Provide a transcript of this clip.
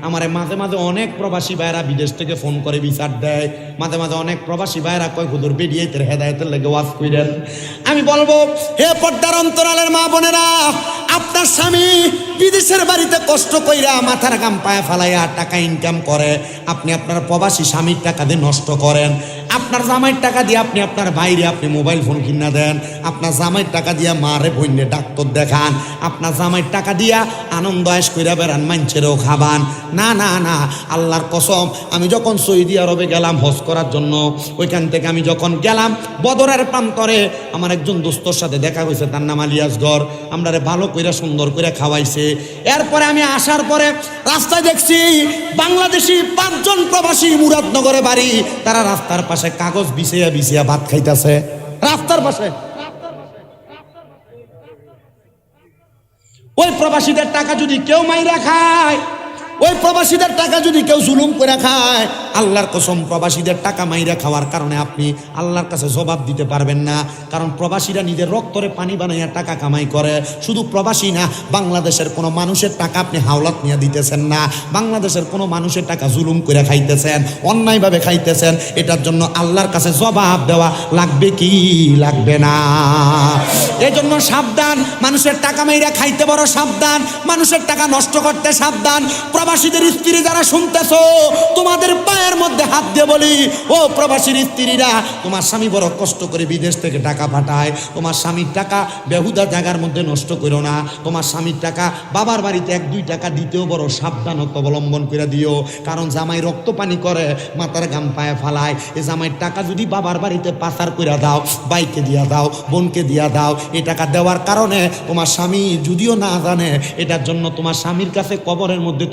আমারে মাঝে মাঝে অনেক প্রবাসী ভাইরা বিদেশ থেকে ফোন করে বিচার দেয়, মাঝে মাঝে অনেক প্রবাসী ভাইরা কয় হুজুর বেরিয়েতের হেদায়েতের লেগে ওয়াজ কইরেন। আমি বলবো, হে পর্দার অন্তরালের মা বোনেরা, আপনার স্বামী বিদেশের বাড়িতে কষ্ট কইরা মাথার ঘাম পায়ে ফালাইয়া টাকা ইনকাম করে, আপনি আপনার প্রবাসী স্বামীর টাকা দিয়ে নষ্ট করেন। আপনার জামাইয়ের টাকা দিয়ে আপনি আপনার বাইরে আপনি মোবাইল ফোন কিনা দেন, আপনার জামাইয়ের টাকা দিয়া মারে বইনে ডাক্তার দেখান, আপনার জামাইয়ের টাকা দিয়া আনন্দ আয়েশ কইরা বেড়ান, মাইনছেরও খাবান। না না না, আল্লাহর কসম, আমি যখন সৌদি আরবে গেলাম হজ করার জন্য, ওইখান থেকে আমি যখন গেলাম বদরের প্রান্তরে আমার একজন দোস্তর সাথে দেখা হয়েছে, তার নাম আলিয়াসগর। আমরারে ভালো কইরা সুন্দর করে খাওয়াইছে। এরপরে আমি আসার পরে রাস্তায় দেখছি বাংলাদেশি 5 জন প্রবাসী, মুরাদনগরে বাড়ি, তারা রাস্তার পাশে কাগজ বিছিয়া বিছিয়া ভাত খাইতেছে রাস্তার পাশে। ওই প্রবাসীদের টাকা যদি কেউ মাইরা খায়, ওই প্রবাসীদের টাকা যদি কেউ জুলুম করে খায়, আল্লাহর কসম প্রবাসীদের টাকা মাইরা খাওয়ার কারণে আপনি আল্লাহর কাছে জবাব দিতে পারবেন না। কারণ প্রবাসীরা নিজের রক্তরে পানি বানাইয়া টাকা কামাই করে। শুধু প্রবাসী না, বাংলাদেশের কোনো মানুষের টাকা আপনি হাওলাত নিয়ে দিতেছেন না, বাংলাদেশের কোনো মানুষের টাকা জুলুম করে খাইতেছেন, অন্যায়ভাবে খাইতেছেন। এটার জন্য আল্লাহর কাছে জবাব দেওয়া লাগবে কি লাগবে না? এই জন্য সাবধান, মানুষের টাকা মাইরা খাইতে বড় সাবধান, মানুষের টাকা নষ্ট করতে সাবধান। প্রবাসীদের স্ত্রী যারা শুনতেছো, তোমাদের পায়ের মধ্যে হাত দিয়ে বলি, ও প্রবাসীর স্ত্রীরা, তোমার স্বামী বড় কষ্ট করে বিদেশ থেকে টাকা পাঠায়, তোমার স্বামীর টাকা বেহুদা জায়গার মধ্যে নষ্ট করো না। তোমার স্বামীর টাকা বাবার বাড়িতে 1-2 টাকা দিতেও বড় সাবধানতা অবলম্বন করে দিও। কারণ জামাই রক্ত পানি করে, মাথার ঘাম পায়ে ফালায়। এই জামাইয়ের টাকা যদি বাবার বাড়িতে পাচার করে দাও, বাইকে দিয়া দাও, বোনকে দিয়া দাও, এই টাকা দেওয়ার কারণে তোমার স্বামী যদিও না জানে, এটার জন্য তোমার স্বামীর কাছে কবরের মধ্যে